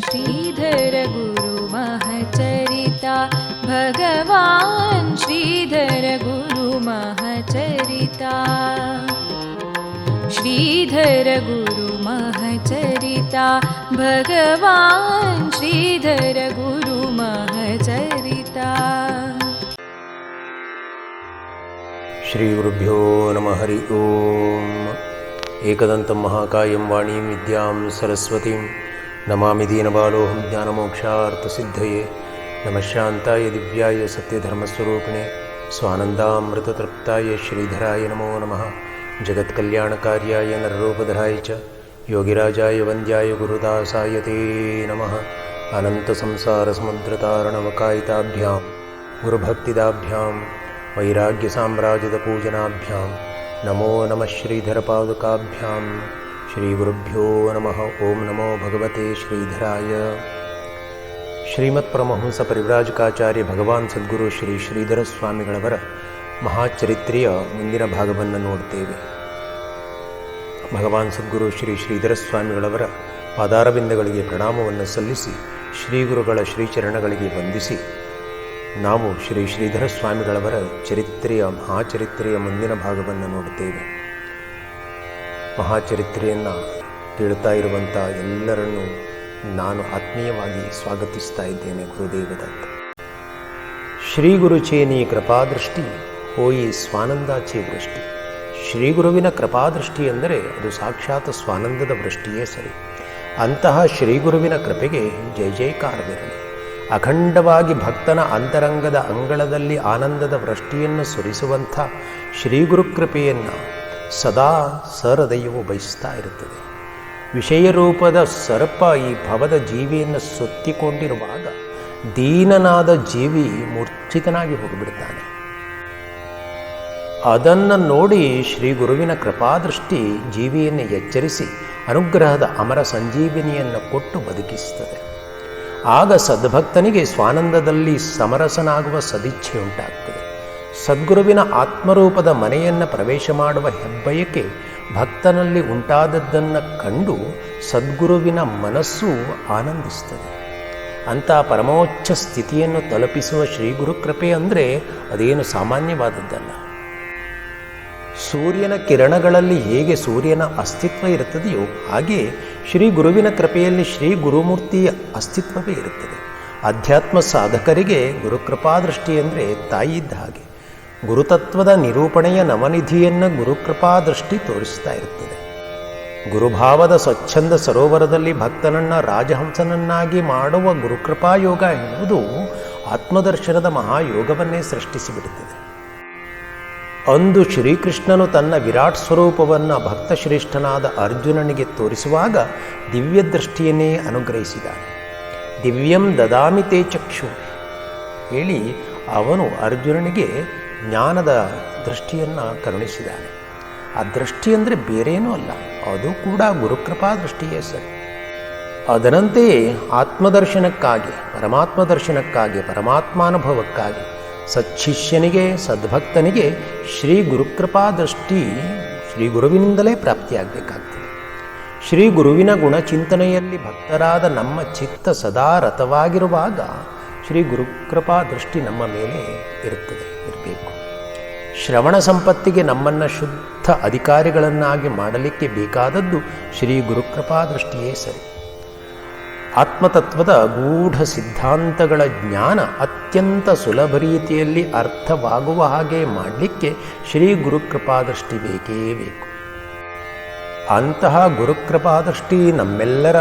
श्रीधर गुरु महचरिता भगवान् श्रीधर गुरु महचरिता श्रीधर गुरु महचरिता भगवान् श्रीधर गुरु महचरिता। श्री गुरुभ्यो नमः। हरि ओम। एकदन्तं महाकायं वाणीं विद्यां सरस्वतीं नमामि दीनबालोऽहं ज्ञानमोक्षार्थसिद्धये। नमः शान्ताय दिव्याय सत्यधर्मस्वरूपिणे स्वानन्दामृततृप्ताय श्रीधराय नमो नमः। जगत्कल्याणकार्याय नररूपधराय च योगिराजाय वन्द्याय गुरुदासाय ते नमः। अनन्तसंसारसमुद्रतारणवकायिताभ्यां गुरुभक्तिदाभ्यां वैराग्यसाम्राज्यपूजनाभ्यां नमो नमः। श्रीधरपादुकाभ्यां श्रीगुरुभ्यो नमः। ओं नमो भगवते श्रीधराय। ಶ್ರೀಮತ್ಪರಮಹಂಸ ಪರಿವ್ರಾಜಕಾಚಾರ್ಯ ಭಗವಾನ್ ಸದ್ಗುರು ಶ್ರೀ ಶ್ರೀಧರ ಸ್ವಾಮಿಗಳವರ ಮಹಾಚರಿತ್ರೆಯ ಮುಂದಿನ ಭಾಗವನ್ನು ನೋಡ್ತೇವೆ. ಭಗವಾನ್ ಸದ್ಗುರು ಶ್ರೀ ಶ್ರೀಧರ ಸ್ವಾಮಿಗಳವರ ಪಾದಾರವಿಂದಗಳಿಗೆ ಪ್ರಣಾಮವನ್ನು ಸಲ್ಲಿಸಿ ಶ್ರೀಗುರುಗಳ ಶ್ರೀಚರಣಗಳಿಗೆ ವಂದಿಸಿ ನಾವು ಶ್ರೀ ಶ್ರೀಧರ ಸ್ವಾಮಿಗಳವರ ಮಹಾಚರಿತ್ರೆಯ ಮುಂದಿನ ಭಾಗವನ್ನು ನೋಡುತ್ತೇವೆ. ಮಹಾಚರಿತ್ರೆಯನ್ನು ಕೇಳುತ್ತಾ ಇರುವಂಥ ಎಲ್ಲರನ್ನೂ ನಾನು ಆತ್ಮೀಯವಾಗಿ ಸ್ವಾಗತಿಸ್ತಾ ಇದ್ದೇನೆ. ಗುರುದೇವದತ್ತ. ಶ್ರೀ ಗುರುಚೇ ನೀ ಕೃಪಾದೃಷ್ಟಿ ಹೋಯಿ ಸ್ವಾನಂದಾಚೇ ವೃಷ್ಟಿ. ಶ್ರೀ ಗುರುವಿನ ಕೃಪಾದೃಷ್ಟಿ ಎಂದರೆ ಅದು ಸಾಕ್ಷಾತ್ ಸ್ವಾನಂದದ ವೃಷ್ಟಿಯೇ ಸರಿ. ಅಂತಹ ಶ್ರೀ ಗುರುವಿನ ಕೃಪೆಗೆ ಜಯ ಜಯಕಾರವಿರಲಿ. ಅಖಂಡವಾಗಿ ಭಕ್ತನ ಅಂತರಂಗದ ಅಂಗಳದಲ್ಲಿ ಆನಂದದ ವೃಷ್ಟಿಯನ್ನು ಸುರಿಸುವಂಥ ಶ್ರೀ ಗುರುಕೃಪೆಯನ್ನು ಸದಾ ಸಹೃದಯವು ಬಯಸ್ತಾ ಇರುತ್ತದೆ. ವಿಷಯ ರೂಪದ ಸರ್ಪ ಈ ಭವದ ಜೀವಿಯನ್ನು ಸುತ್ತಿಕೊಂಡಿರುವಾಗ ದೀನನಾದ ಜೀವಿ ಮೂರ್ಛಿತನಾಗಿ ಹೋಗಿಬಿಡ್ತಾನೆ. ಅದನ್ನು ನೋಡಿ ಶ್ರೀ ಗುರುವಿನ ಕೃಪಾದೃಷ್ಟಿ ಜೀವಿಯನ್ನು ಎಚ್ಚರಿಸಿ ಅನುಗ್ರಹದ ಅಮರ ಸಂಜೀವಿನಿಯನ್ನು ಕೊಟ್ಟು ಬದುಕಿಸುತ್ತದೆ. ಆಗ ಸದ್ಭಕ್ತನಿಗೆ ಸ್ವಾನಂದದಲ್ಲಿ ಸಮರಸನಾಗುವ ಸದಿಚ್ಛೆ ಉಂಟಾಗ್ತದೆ. ಸದ್ಗುರುವಿನ ಆತ್ಮರೂಪದ ಮನೆಯನ್ನು ಪ್ರವೇಶ ಮಾಡುವ ಹೆಬ್ಬಯಕೆ ಭಕ್ತನಲ್ಲಿ ಉಂಟಾದದ್ದನ್ನು ಕಂಡು ಸದ್ಗುರುವಿನ ಮನಸ್ಸು ಆನಂದಿಸ್ತದೆ. ಅಂಥ ಪರಮೋಚ್ಚ ಸ್ಥಿತಿಯನ್ನು ತಲುಪಿಸುವ ಶ್ರೀ ಗುರುಕೃಪೆ ಅಂದರೆ ಅದೇನು ಸಾಮಾನ್ಯವಾದದ್ದಲ್ಲ. ಸೂರ್ಯನ ಕಿರಣಗಳಲ್ಲಿ ಹೇಗೆ ಸೂರ್ಯನ ಅಸ್ತಿತ್ವ ಇರುತ್ತದೆಯೋ ಹಾಗೆ ಶ್ರೀ ಗುರುವಿನ ಕೃಪೆಯಲ್ಲಿ ಶ್ರೀ ಗುರುಮೂರ್ತಿಯ ಅಸ್ತಿತ್ವವೇ ಇರುತ್ತದೆ. ಅಧ್ಯಾತ್ಮ ಸಾಧಕರಿಗೆ ಗುರುಕೃಪಾದೃಷ್ಟಿ ಅಂದರೆ ತಾಯಿ ಇದ್ದ ಹಾಗೆ. ಗುರುತತ್ವದ ನಿರೂಪಣೆಯ ನವನಿಧಿಯನ್ನು ಗುರುಕೃಪಾದೃಷ್ಟಿ ತೋರಿಸ್ತಾ ಇರುತ್ತದೆ. ಗುರುಭಾವದ ಸ್ವಚ್ಛಂದ ಸರೋವರದಲ್ಲಿ ಭಕ್ತನನ್ನು ರಾಜಹಂಸನನ್ನಾಗಿ ಮಾಡುವ ಗುರುಕೃಪಾಯೋಗ ಎನ್ನುವುದು ಆತ್ಮದರ್ಶನದ ಮಹಾಯೋಗವನ್ನೇ ಸೃಷ್ಟಿಸಿಬಿಡುತ್ತದೆ. ಅಂದು ಶ್ರೀಕೃಷ್ಣನು ತನ್ನ ವಿರಾಟ್ ಸ್ವರೂಪವನ್ನು ಭಕ್ತಶ್ರೇಷ್ಠನಾದ ಅರ್ಜುನನಿಗೆ ತೋರಿಸುವಾಗ ದಿವ್ಯ ದೃಷ್ಟಿಯನ್ನೇ ಅನುಗ್ರಹಿಸಿದ್ದಾನೆ. ದಿವ್ಯಂ ದದಾಮಿ ತೇ ಚಕ್ಷು ಹೇಳಿ ಅವನು ಅರ್ಜುನನಿಗೆ ಜ್ಞಾನದ ದೃಷ್ಟಿಯನ್ನು ಕರುಣಿಸಿದ್ದಾನೆ. ಆ ದೃಷ್ಟಿ ಅಂದರೆ ಬೇರೇನೂ ಅಲ್ಲ, ಅದು ಕೂಡ ಗುರುಕೃಪಾ ದೃಷ್ಟಿಯೇ ಸರಿ. ಅದರಂತೆಯೇ ಆತ್ಮದರ್ಶನಕ್ಕಾಗಿ ಪರಮಾತ್ಮ ದರ್ಶನಕ್ಕಾಗಿ ಪರಮಾತ್ಮಾನುಭವಕ್ಕಾಗಿ ಸಚ್ಶಿಷ್ಯನಿಗೆ ಸದ್ಭಕ್ತನಿಗೆ ಶ್ರೀ ಗುರುಕೃಪಾ ದೃಷ್ಟಿ ಶ್ರೀ ಗುರುವಿನಿಂದಲೇ ಪ್ರಾಪ್ತಿಯಾಗಬೇಕಾಗ್ತದೆ. ಶ್ರೀ ಗುರುವಿನ ಗುಣಚಿಂತನೆಯಲ್ಲಿ ಭಕ್ತರಾದ ನಮ್ಮ ಚಿತ್ತ ಸದಾ ರತವಾಗಿರುವಾಗ ಶ್ರೀ ಗುರುಕೃಪಾ ದೃಷ್ಟಿ ನಮ್ಮ ಮೇಲೆ ಇರಬೇಕು. ಶ್ರವಣ ಸಂಪತ್ತಿಗೆ ನಮ್ಮನ್ನು ಶುದ್ಧ ಅಧಿಕಾರಿಗಳನ್ನಾಗಿ ಮಾಡಲಿಕ್ಕೆ ಬೇಕಾದದ್ದು ಶ್ರೀ ಗುರುಕೃಪಾ ದೃಷ್ಟಿಯೇ ಸರಿ. ಆತ್ಮತತ್ವದ ಗೂಢ ಸಿದ್ಧಾಂತಗಳ ಜ್ಞಾನ ಅತ್ಯಂತ ಸುಲಭ ರೀತಿಯಲ್ಲಿ ಅರ್ಥವಾಗುವ ಹಾಗೆ ಮಾಡಲಿಕ್ಕೆ ಶ್ರೀ ಗುರುಕೃಪಾದೃಷ್ಟಿ ಬೇಕೇ ಬೇಕು. ಅಂತಹ ಗುರುಕೃಪಾದೃಷ್ಟಿ ನಿಮ್ಮೆಲ್ಲರ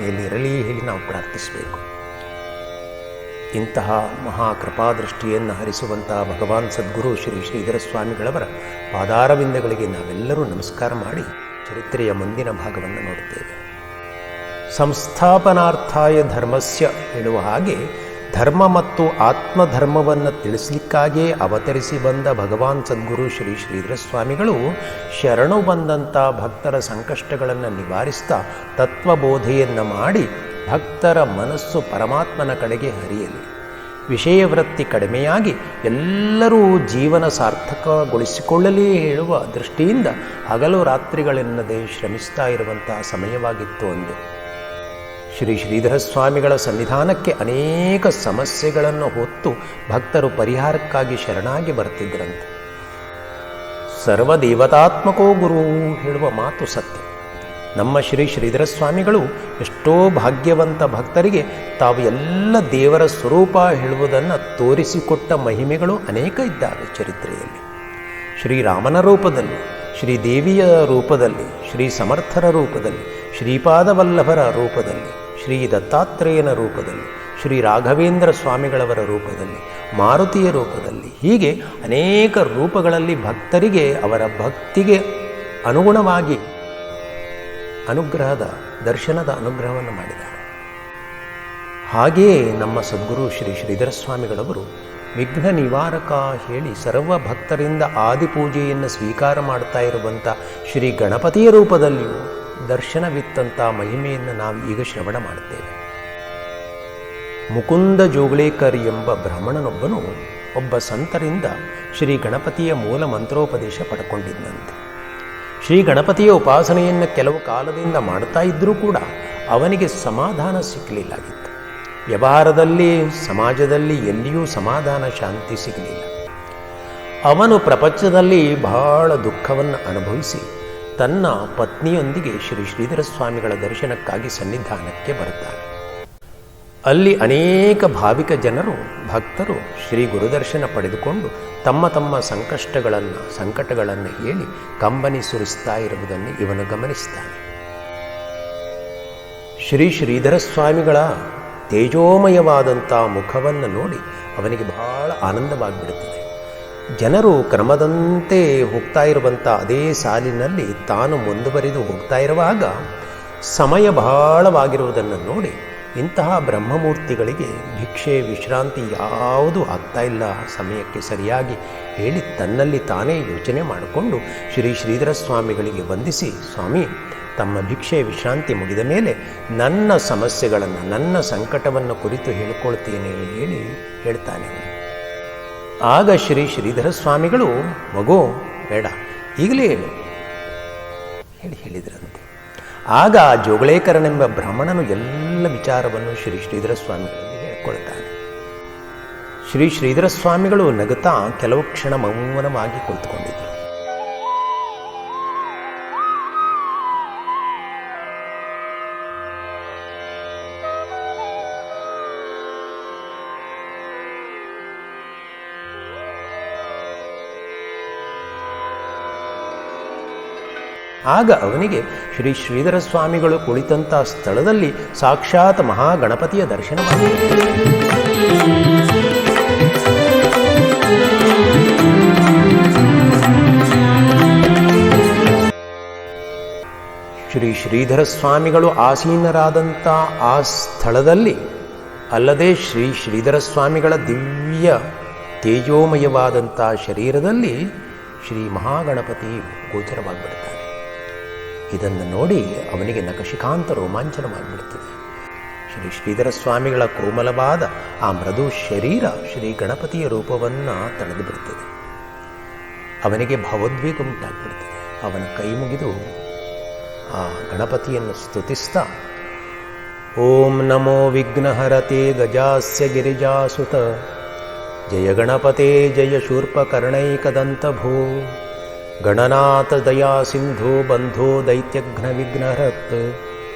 ಮೇಲಿರಲಿ ಹೇಳಿ ನಾವು ಪ್ರಾರ್ಥಿಸಬೇಕು. ಇಂತಹ ಮಹಾಕೃಪಾದೃಷ್ಟಿಯನ್ನು ಹರಿಸುವಂತಹ ಭಗವಾನ್ ಸದ್ಗುರು ಶ್ರೀ ಶ್ರೀಧರ ಸ್ವಾಮಿಗಳವರ ಪಾದಾರವಿಂದಗಳಿಗೆ ನಾವೆಲ್ಲರೂ ನಮಸ್ಕಾರ ಮಾಡಿ ಚರಿತ್ರೆಯ ಮುಂದಿನ ಭಾಗವನ್ನು ನೋಡುತ್ತೇವೆ. ಸಂಸ್ಥಾಪನಾರ್ಥಾಯ ಧರ್ಮಸ್ಯ ಹೇಳುವ ಹಾಗೆ ಧರ್ಮ ಮತ್ತು ಆತ್ಮಧರ್ಮವನ್ನು ತಿಳಿಸಲಿಕ್ಕಾಗಿಯೇ ಅವತರಿಸಿ ಬಂದ ಭಗವಾನ್ ಸದ್ಗುರು ಶ್ರೀ ಶ್ರೀಧರ ಸ್ವಾಮಿಗಳು ಶರಣು ಬಂದಂಥ ಭಕ್ತರ ಸಂಕಷ್ಟಗಳನ್ನು ನಿವಾರಿಸ್ತಾ ತತ್ವಬೋಧೆಯನ್ನು ಮಾಡಿ ಭಕ್ತರ ಮನಸ್ಸು ಪರಮಾತ್ಮನ ಕಡೆಗೆ ಹರಿಯಲಿ. ವಿಷಯ ವೃತ್ತಿ ಕಡಿಮೆಯಾಗಿ ಎಲ್ಲರೂ ಜೀವನ ಸಾರ್ಥಕಗೊಳಿಸಿಕೊಳ್ಳಲೇ ಹೇಳುವ ದೃಷ್ಟಿಯಿಂದ ಹಗಲು ರಾತ್ರಿಗಳೆನ್ನದೇ ಶ್ರಮಿಸ್ತಾ ಇರುವಂತಹ ಸಮಯವಾಗಿತ್ತು ಅಂದು. ಶ್ರೀ ಶ್ರೀಧರ ಸ್ವಾಮಿಗಳ ಸನ್ನಿಧಾನಕ್ಕೆ ಅನೇಕ ಸಮಸ್ಯೆಗಳನ್ನು ಹೊತ್ತು ಭಕ್ತರು ಪರಿಹಾರಕ್ಕಾಗಿ ಶರಣಾಗಿ ಬರ್ತಿದ್ರಂತೆ. ಸರ್ವದೇವತಾತ್ಮಕೋ ಗುರು ಹೇಳುವ ಮಾತು ಸತ್ಯ. ನಮ್ಮ ಶ್ರೀ ಶ್ರೀಧರ ಸ್ವಾಮಿಗಳು ಎಷ್ಟೋ ಭಾಗ್ಯವಂತ ಭಕ್ತರಿಗೆ ತಾವು ಎಲ್ಲ ದೇವರ ಸ್ವರೂಪ ಹೇಳುವುದನ್ನು ತೋರಿಸಿಕೊಟ್ಟ ಮಹಿಮೆಗಳು ಅನೇಕ ಇದ್ದಾವೆ ಚರಿತ್ರೆಯಲ್ಲಿ. ಶ್ರೀರಾಮನ ರೂಪದಲ್ಲಿ, ಶ್ರೀದೇವಿಯ ರೂಪದಲ್ಲಿ, ಶ್ರೀ ಸಮರ್ಥರ ರೂಪದಲ್ಲಿ, ಶ್ರೀಪಾದವಲ್ಲಭರ ರೂಪದಲ್ಲಿ, ಶ್ರೀ ದತ್ತಾತ್ರೇಯನ ರೂಪದಲ್ಲಿ, ಶ್ರೀ ರಾಘವೇಂದ್ರ ಸ್ವಾಮಿಗಳವರ ರೂಪದಲ್ಲಿ, ಮಾರುತಿಯ ರೂಪದಲ್ಲಿ, ಹೀಗೆ ಅನೇಕ ರೂಪಗಳಲ್ಲಿ ಭಕ್ತರಿಗೆ ಅವರ ಭಕ್ತಿಗೆ ಅನುಗುಣವಾಗಿ ಅನುಗ್ರಹದ ದರ್ಶನದ ಅನುಗ್ರಹವನ್ನು ಮಾಡಿದ್ದಾರೆ. ಹಾಗೆಯೇ ನಮ್ಮ ಸದ್ಗುರು ಶ್ರೀ ಶ್ರೀಧರ ಸ್ವಾಮಿಗಳವರು ವಿಘ್ನ ನಿವಾರಕ ಹೇಳಿ ಸರ್ವ ಭಕ್ತರಿಂದ ಆದಿಪೂಜೆಯನ್ನು ಸ್ವೀಕಾರ ಮಾಡ್ತಾ ಇರುವಂಥ ಶ್ರೀ ಗಣಪತಿಯ ರೂಪದಲ್ಲಿಯೂ ದರ್ಶನವಿತ್ತಂಥ ಮಹಿಮೆಯನ್ನು ನಾವು ಈಗ ಶ್ರವಣ ಮಾಡುತ್ತೇವೆ. ಮುಕುಂದ ಜೋಗಳೇಕರ್ ಎಂಬ ಬ್ರಾಹ್ಮಣನೊಬ್ಬನು ಒಬ್ಬ ಸಂತರಿಂದ ಶ್ರೀ ಗಣಪತಿಯ ಮೂಲ ಮಂತ್ರೋಪದೇಶ ಪಡ್ಕೊಂಡಿದ್ದಂತೆ. ಶ್ರೀ ಗಣಪತಿಯ ಉಪಾಸನೆಯನ್ನು ಕೆಲವು ಕಾಲದಿಂದ ಮಾಡ್ತಾ ಇದ್ದರೂ ಕೂಡ ಅವನಿಗೆ ಸಮಾಧಾನ ಸಿಕ್ಕಲಿಲ್ಲಾಗಿತ್ತು. ವ್ಯವಹಾರದಲ್ಲಿ, ಸಮಾಜದಲ್ಲಿ ಎಲ್ಲಿಯೂ ಸಮಾಧಾನ, ಶಾಂತಿ ಸಿಗಲಿಲ್ಲ. ಅವನು ಪ್ರಪಂಚದಲ್ಲಿ ಬಹಳ ದುಃಖವನ್ನು ಅನುಭವಿಸಿ ತನ್ನ ಪತ್ನಿಯೊಂದಿಗೆ ಶ್ರೀ ಶ್ರೀಧರ ಸ್ವಾಮಿಗಳ ದರ್ಶನಕ್ಕಾಗಿ ಸನ್ನಿಧಾನಕ್ಕೆ ಬರುತ್ತಾನೆ. ಅಲ್ಲಿ ಅನೇಕ ಭಾವಿಕ ಜನರು, ಭಕ್ತರು ಶ್ರೀ ಗುರುದರ್ಶನ ಪಡೆದುಕೊಂಡು ತಮ್ಮ ತಮ್ಮ ಸಂಕಟಗಳನ್ನು ಹೇಳಿ ಕಂಬನಿ ಸುರಿಸ್ತಾ ಇರುವುದನ್ನು ಇವನು ಗಮನಿಸ್ತಾನೆ. ಶ್ರೀ ಶ್ರೀಧರ ಸ್ವಾಮಿಗಳ ತೇಜೋಮಯವಾದಂಥ ಮುಖವನ್ನು ನೋಡಿ ಅವನಿಗೆ ಬಹಳ ಆನಂದವಾಗಿಬಿಡುತ್ತದೆ. ಜನರು ಕ್ರಮದಂತೆ ಹೋಗ್ತಾ ಇರುವಂಥ ಅದೇ ಸಾಲಿನಲ್ಲಿ ತಾನು ಮುಂದುವರಿದು ಹೋಗ್ತಾ ಇರುವಾಗ ಸಮಯ ಬಹಳವಾಗಿರುವುದನ್ನು ನೋಡಿ ಇಂತಹ ಬ್ರಹ್ಮಮೂರ್ತಿಗಳಿಗೆ ಭಿಕ್ಷೆ, ವಿಶ್ರಾಂತಿ ಯಾವುದೂ ಆಗ್ತಾ ಇಲ್ಲ ಸಮಯಕ್ಕೆ ಸರಿಯಾಗಿ ಹೇಳಿ ತನ್ನಲ್ಲಿ ತಾನೇ ಯೋಚನೆ ಮಾಡಿಕೊಂಡು ಶ್ರೀ ಶ್ರೀಧರ ಸ್ವಾಮಿಗಳಿಗೆ ವಂದಿಸಿ, ಸ್ವಾಮಿ, ತಮ್ಮ ಭಿಕ್ಷೆ ವಿಶ್ರಾಂತಿ ಮುಗಿದ ಮೇಲೆ ನನ್ನ ಸಮಸ್ಯೆಗಳನ್ನು, ನನ್ನ ಸಂಕಟವನ್ನು ಕುರಿತು ಹೇಳಿಕೊಳ್ತೇನೆ ಹೇಳಿ ಹೇಳ್ತಾನೆ. ಆಗ ಶ್ರೀ ಶ್ರೀಧರ ಸ್ವಾಮಿಗಳು, ಮಗು ಬೇಡ, ಈಗಲೇ ಹೇಳಿ ಹೇಳಿದ್ರಂತೆ. ಆಗ ಜೋಗಳೇಕರನೆಂಬ ಬ್ರಾಹ್ಮಣನು ಎಲ್ಲ ವಿಚಾರವನ್ನು ಶ್ರೀ ಶ್ರೀಧರ ಸ್ವಾಮಿಗಳಿಗೆ ಹೇಳಿಕೊಳ್ತಾನೆ. ಶ್ರೀ ಶ್ರೀಧರ ಸ್ವಾಮಿಗಳು ನಗುತ್ತಾ ಕೆಲವು ಕ್ಷಣ ಮೌನವಾಗಿ ಕುಳಿತುಕೊಂಡಿದ್ದರು. ಆಗ ಅವನಿಗೆ ಶ್ರೀ ಶ್ರೀಧರ ಸ್ವಾಮಿಗಳು ಕುಳಿತಂಥ ಸ್ಥಳದಲ್ಲಿ ಸಾಕ್ಷಾತ್ ಮಹಾಗಣಪತಿಯ ದರ್ಶನವಾಗಿದೆ. ಶ್ರೀ ಶ್ರೀಧರ ಸ್ವಾಮಿಗಳು ಆಸೀನರಾದಂಥ ಆ ಸ್ಥಳದಲ್ಲಿ ಅಲ್ಲದೆ ಶ್ರೀ ಶ್ರೀಧರ ಸ್ವಾಮಿಗಳ ದಿವ್ಯ ತೇಜೋಮಯವಾದಂಥ ಶರೀರದಲ್ಲಿ ಶ್ರೀ ಮಹಾಗಣಪತಿ ಗೋಚರವಾಗಿಬಿಡ್ತಾನೆ. ಇದನ್ನು ನೋಡಿ ಅವನಿಗೆ ನಖಶಿಖಾಂತ ರೋಮಾಂಚನವಾಗಿಬಿಡುತ್ತದೆ. ಶ್ರೀ ಶ್ರೀಧರ ಸ್ವಾಮಿಗಳ ಕೋಮಲವಾದ ಆ ಮೃದು ಶರೀರ ಶ್ರೀ ಗಣಪತಿಯ ರೂಪವನ್ನು ತಳೆದು ಬಿಡುತ್ತದೆ. ಅವನಿಗೆ ಭಾವೋದ್ವೇಗ ಉಂಟಾಗ್ಬಿಡ್ತದೆ. ಅವನ ಕೈ ಮುಗಿದು ಆ ಗಣಪತಿಯನ್ನು ಸ್ತುತಿಸ್ತಾ, ಓಂ ನಮೋ ವಿಘ್ನಹರತೆ ಗಜಾಸ್ಯ ಗಿರಿಜಾಸುತ ಜಯ ಗಣಪತೆ ಜಯ ಶೂರ್ಪಕರ್ಣೈಕದಂತಭೋ ಗಣನಾಥ ದಯಾ ಸಿಂಧೋ ಬಂಧೋ ದೈತ್ಯಘ್ನ ವಿಘ್ನಹರತ್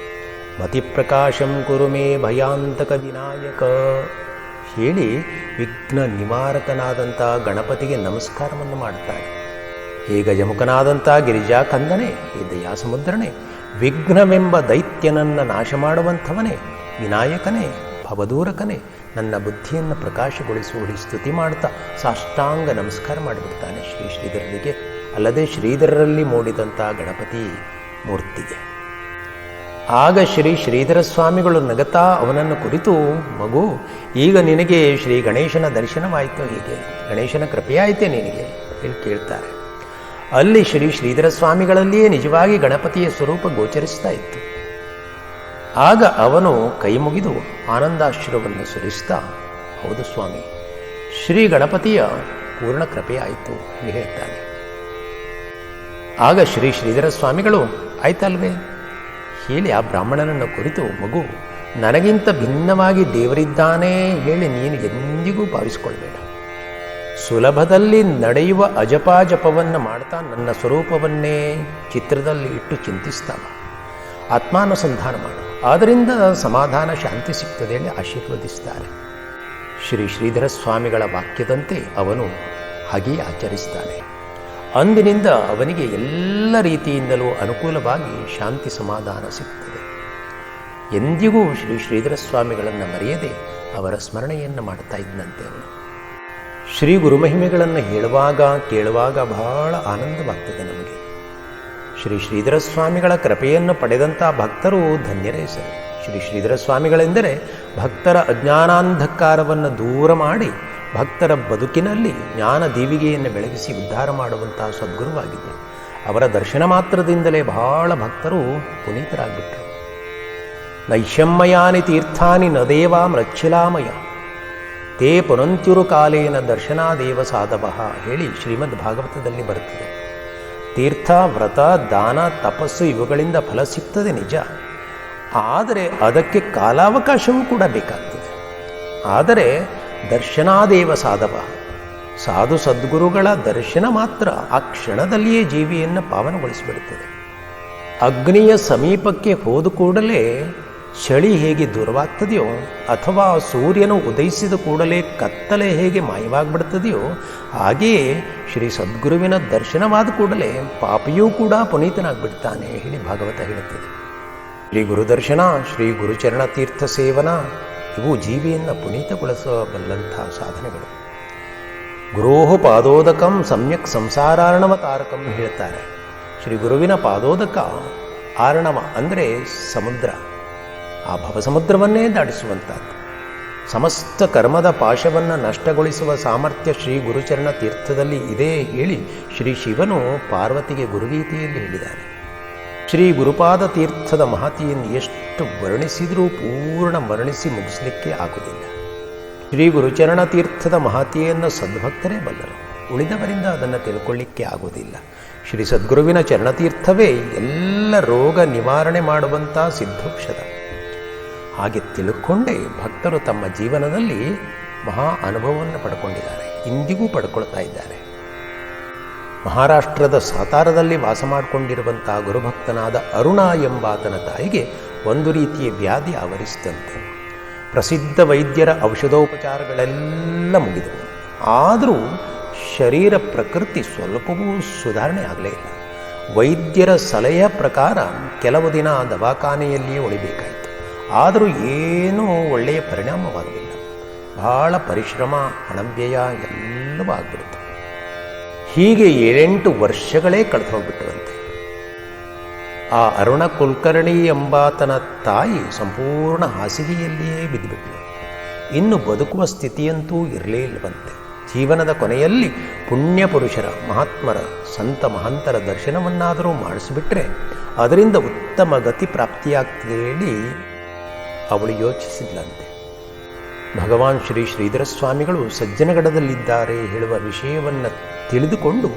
ಮತಿಪ್ರಕಾಶಂ ಕುರು ಮೇ ಭಯಾಂತಕ ವಿನಾಯಕ ಹೇಳಿ ವಿಘ್ನ ನಿವಾರಕನಾದಂಥ ಗಣಪತಿಗೆ ನಮಸ್ಕಾರವನ್ನು ಮಾಡ್ತಾನೆ. ಹೇ ಗಜಮುಖನಾದಂಥ ಗಿರಿಜಾ ಕಂದನೆ, ಹೇ ದಯಾ ಸಮುದ್ರನೇ, ವಿಘ್ನವೆಂಬ ದೈತ್ಯನನ್ನು ನಾಶ ಮಾಡುವಂಥವನೇ, ವಿನಾಯಕನೇ, ಭವದೂರಕನೇ, ನನ್ನ ಬುದ್ಧಿಯನ್ನು ಪ್ರಕಾಶಗೊಳಿಸುವಳಿ ಸ್ತುತಿ ಮಾಡ್ತಾ ಸಾಷ್ಟಾಂಗ ನಮಸ್ಕಾರ ಮಾಡಿಬಿಡ್ತಾನೆ ಶ್ರೀ ಶ್ರೀಧರರಿಗೆ, ಅಲ್ಲದೆ ಶ್ರೀಧರರಲ್ಲಿ ಮೂಡಿದಂಥ ಗಣಪತಿ ಮೂರ್ತಿಗೆ. ಆಗ ಶ್ರೀ ಶ್ರೀಧರ ಸ್ವಾಮಿಗಳು ನಗತಾ ಅವನನ್ನು ಕುರಿತು, ಮಗು, ಈಗ ನಿನಗೆ ಶ್ರೀ ಗಣೇಶನ ದರ್ಶನವಾಯಿತು, ಹೀಗೆ ಗಣೇಶನ ಕೃಪೆಯಾಯಿತೆ ನಿನಗೆ ಹೇಳಿ ಕೇಳ್ತಾರೆ. ಅಲ್ಲಿ ಶ್ರೀ ಶ್ರೀಧರ ಸ್ವಾಮಿಗಳಲ್ಲಿಯೇ ನಿಜವಾಗಿ ಗಣಪತಿಯ ಸ್ವರೂಪ ಗೋಚರಿಸ್ತಾ ಇತ್ತು. ಆಗ ಅವನು ಕೈ ಮುಗಿದು ಆನಂದಾಶ್ರವನ್ನು ಸುರಿಸ್ತಾ, ಹೌದು ಸ್ವಾಮಿ, ಶ್ರೀ ಗಣಪತಿಯ ಪೂರ್ಣ ಕೃಪೆಯಾಯಿತು ಎಂದು ಹೇಳ್ತಾನೆ. ಆಗ ಶ್ರೀ ಶ್ರೀಧರ ಸ್ವಾಮಿಗಳು ಆಯ್ತಲ್ವೇ ಹೇಳಿ ಆ ಬ್ರಾಹ್ಮಣನನ್ನು ಕುರಿತು, ಮಗು, ನನಗಿಂತ ಭಿನ್ನವಾಗಿ ದೇವರಿದ್ದಾನೆ ಹೇಳಿ ನೀನು ಎಂದಿಗೂ ಭಾವಿಸಿಕೊಳ್ಬೇಡ. ಸುಲಭದಲ್ಲಿ ನಡೆಯುವ ಅಜಪಾಜಪವನ್ನು ಮಾಡ್ತಾ ನನ್ನ ಸ್ವರೂಪವನ್ನೇ ಚಿತ್ರದಲ್ಲಿ ಇಟ್ಟು ಚಿಂತಿಸ್ತಾವ, ಆತ್ಮಾನುಸಂಧಾನ ಮಾಡು, ಆದ್ದರಿಂದ ಸಮಾಧಾನ ಶಾಂತಿ ಸಿಗ್ತದೆ ಹೇಳಿ ಆಶೀರ್ವದಿಸ್ತಾರೆ. ಶ್ರೀ ಶ್ರೀಧರ ಸ್ವಾಮಿಗಳ ವಾಕ್ಯದಂತೆ ಅವನು ಹಾಗೆಯೇ ಆಚರಿಸ್ತಾನೆ. ಅಂದಿನಿಂದ ಅವನಿಗೆ ಎಲ್ಲ ರೀತಿಯಿಂದಲೂ ಅನುಕೂಲವಾಗಿ ಶಾಂತಿ ಸಮಾಧಾನ ಸಿಗ್ತದೆ. ಎಂದಿಗೂ ಶ್ರೀ ಶ್ರೀಧರ ಸ್ವಾಮಿಗಳನ್ನು ಮರೆಯದೆ ಅವರ ಸ್ಮರಣೆಯನ್ನು ಮಾಡ್ತಾ ಇದ್ದಂತೆ ಅವನು. ಶ್ರೀ ಗುರುಮಹಿಮೆಗಳನ್ನು ಹೇಳುವಾಗ ಕೇಳುವಾಗ ಬಹಳ ಆನಂದವಾಗ್ತದೆ ನಮಗೆ. ಶ್ರೀ ಶ್ರೀಧರ ಸ್ವಾಮಿಗಳ ಕೃಪೆಯನ್ನು ಪಡೆದಂಥ ಭಕ್ತರು ಧನ್ಯರೇ ಸರಿ. ಶ್ರೀ ಶ್ರೀಧರ ಸ್ವಾಮಿಗಳೆಂದರೆ ಭಕ್ತರ ಅಜ್ಞಾನಾಂಧಕಾರವನ್ನು ದೂರ ಮಾಡಿ ಭಕ್ತರ ಬದುಕಿನಲ್ಲಿ ಜ್ಞಾನ ದೀವಿಗೆಯನ್ನು ಬೆಳಗಿಸಿ ಉದ್ಧಾರ ಮಾಡುವಂತಹ ಸದ್ಗುರುವಾಗಿದ್ದರು. ಅವರ ದರ್ಶನ ಮಾತ್ರದಿಂದಲೇ ಬಹಳ ಭಕ್ತರು ಪುನೀತರಾಗ್ಬಿಟ್ರು. ನೈಷಮ್ಮಯಾನಿ ತೀರ್ಥಾನಿ ನದೇವಾ ಮೃಚ್ಛಿಲಾಮಯ ತೇ ಪುನಂತ್ಯುರು ಕಾಲೇನ ದರ್ಶನಾದೇವ ಸಾಧವ ಹೇಳಿ ಶ್ರೀಮದ್ ಭಾಗವತದಲ್ಲಿ ಬರುತ್ತದೆ. ತೀರ್ಥ, ವ್ರತ, ದಾನ, ತಪಸ್ಸು ಇವುಗಳಿಂದ ಫಲ ಸಿಗ್ತದೆ ನಿಜ, ಆದರೆ ಅದಕ್ಕೆ ಕಾಲಾವಕಾಶವೂ ಕೂಡ ಬೇಕಾಗ್ತದೆ. ಆದರೆ ದರ್ಶನಾದೇವ ಸಾಧವ, ಸಾಧು ಸದ್ಗುರುಗಳ ದರ್ಶನ ಮಾತ್ರ ಆ ಕ್ಷಣದಲ್ಲಿಯೇ ಜೀವಿಯನ್ನು ಪಾವನಗೊಳಿಸಿಬಿಡುತ್ತದೆ. ಅಗ್ನಿಯ ಸಮೀಪಕ್ಕೆ ಹೋದ ಕೂಡಲೇ ಚಳಿ ಹೇಗೆ ದೂರವಾಗ್ತದೆಯೋ, ಅಥವಾ ಸೂರ್ಯನು ಉದಯಿಸಿದ ಕೂಡಲೇ ಕತ್ತಲೆ ಹೇಗೆ ಮಾಯವಾಗ್ಬಿಡ್ತದೆಯೋ, ಹಾಗೆಯೇ ಶ್ರೀ ಸದ್ಗುರುವಿನ ದರ್ಶನವಾದ ಕೂಡಲೇ ಪಾಪಿಯೂ ಕೂಡ ಪುನೀತನಾಗ್ಬಿಡ್ತಾನೆ ಹೇಳಿ ಭಾಗವತ ಹೇಳುತ್ತದೆ. ಶ್ರೀ ಗುರುದರ್ಶನ, ಶ್ರೀ ಗುರುಚರಣ ತೀರ್ಥ ಸೇವನ ಇವು ಜೀವಿಯನ್ನು ಪುನೀತಗೊಳಿಸಬಲ್ಲಂಥ ಸಾಧನೆಗಳು. ಗುರೋಹ ಪಾದೋದಕಂ ಸಮ್ಯಕ್ ಸಂಸಾರಾರ್ಣವ ತಾರಕಂ ಹೇಳ್ತಾರೆ. ಶ್ರೀ ಗುರುವಿನ ಪಾದೋದಕ, ಆರ್ಣವ ಅಂದರೆ ಸಮುದ್ರ, ಆ ಭವಸಮುದ್ರವನ್ನೇ ದಾಟಿಸುವಂಥದ್ದು. ಸಮಸ್ತ ಕರ್ಮದ ಪಾಶವನ್ನು ನಷ್ಟಗೊಳಿಸುವ ಸಾಮರ್ಥ್ಯ ಶ್ರೀ ಗುರುಚರಣ ತೀರ್ಥದಲ್ಲಿ ಇದೆ ಹೇಳಿ ಶ್ರೀ ಶಿವನು ಪಾರ್ವತಿಗೆ ಗುರುಗೀತೆಯಲ್ಲಿ ಹೇಳಿದ್ದಾರೆ. ಶ್ರೀ ಗುರುಪಾದ ತೀರ್ಥದ ಮಹತಿಯನ್ನು ಎಷ್ಟು ವರ್ಣಿಸಿದರೂ ಪೂರ್ಣ ವರ್ಣಿಸಿ ಮುಗಿಸಲಿಕ್ಕೆ ಆಗುವುದಿಲ್ಲ. ಶ್ರೀ ಗುರುಚರಣ ತೀರ್ಥದ ಮಹತಿಯನ್ನು ಸದ್ಭಕ್ತರೇ ಬಲ್ಲರು, ಉಳಿದವರಿಂದ ಅದನ್ನು ತಿಳ್ಕೊಳ್ಳಿಕ್ಕೆ ಆಗುವುದಿಲ್ಲ. ಶ್ರೀ ಸದ್ಗುರುವಿನ ಚರಣತೀರ್ಥವೇ ಎಲ್ಲ ರೋಗ ನಿವಾರಣೆ ಮಾಡುವಂಥ ಸಿದ್ಧೌಷಧ. ಹಾಗೆ ತಿಳ್ಕೊಂಡೇ ಭಕ್ತರು ತಮ್ಮ ಜೀವನದಲ್ಲಿ ಮಹಾ ಅನುಭವವನ್ನು ಪಡ್ಕೊಂಡಿದ್ದಾರೆ, ಇಂದಿಗೂ ಪಡ್ಕೊಳ್ತಾ ಇದ್ದಾರೆ. ಮಹಾರಾಷ್ಟ್ರದ ಸಾತಾರದಲ್ಲಿ ವಾಸ ಮಾಡಿಕೊಂಡಿರುವಂಥ ಗುರುಭಕ್ತನಾದ ಅರುಣ ಎಂಬಾತನ ತಾಯಿಗೆ ಒಂದು ರೀತಿಯ ವ್ಯಾಧಿ ಆವರಿಸಿದಂತೆ. ಪ್ರಸಿದ್ಧ ವೈದ್ಯರ ಔಷಧೋಪಚಾರಗಳೆಲ್ಲ ಮುಗಿದವು, ಆದರೂ ಶರೀರ ಪ್ರಕೃತಿ ಸ್ವಲ್ಪವೂ ಸುಧಾರಣೆ ಆಗಲೇ ಇಲ್ಲ. ವೈದ್ಯರ ಸಲಹೆಯ ಪ್ರಕಾರ ಕೆಲವು ದಿನ ದವಾಖಾನೆಯಲ್ಲಿಯೇ ಉಳಿಬೇಕಾಯಿತು, ಆದರೂ ಏನೂ ಒಳ್ಳೆಯ ಪರಿಣಾಮವಾಗಲಿಲ್ಲ. ಬಹಳ ಪರಿಶ್ರಮ, ಹಣವ್ಯಯ ಎಲ್ಲವೂ ಆಗ್ಬಿಡ್ತು. ಹೀಗೆ 7-8 ವರ್ಷಗಳೇ ಕಳೆದು ಹೋಗ್ಬಿಟ್ಟವಂತೆ. ಆ ಅರುಣ ಕುಲಕರ್ಣಿ ಎಂಬಾತನ ತಾಯಿ ಸಂಪೂರ್ಣ ಹಾಸಿಗೆಯಲ್ಲಿಯೇ ಬಿದ್ದುಬಿಟ್ಲು. ಇನ್ನು ಬದುಕುವ ಸ್ಥಿತಿಯಂತೂ ಇರಲೇ ಇಲ್ಲವಂತೆ. ಜೀವನದ ಕೊನೆಯಲ್ಲಿ ಪುಣ್ಯ ಪುರುಷರ, ಮಹಾತ್ಮರ, ಸಂತ ಮಹಂತರ ದರ್ಶನವನ್ನಾದರೂ ಮಾಡಿಸಿಬಿಟ್ರೆ ಅದರಿಂದ ಉತ್ತಮ ಗತಿ ಪ್ರಾಪ್ತಿಯಾಗ್ತದೆ ಹೇಳಿ ಅವಳು ಯೋಚಿಸಿದ್ಲಂತೆ. ಭಗವಾನ್ ಶ್ರೀ ಶ್ರೀಧರ ಸ್ವಾಮಿಗಳು ಸಜ್ಜನಗಡದಲ್ಲಿದ್ದಾರೆ ಹೇಳುವ ವಿಷಯವನ್ನು ತಿಳಿದುಕೊಂಡು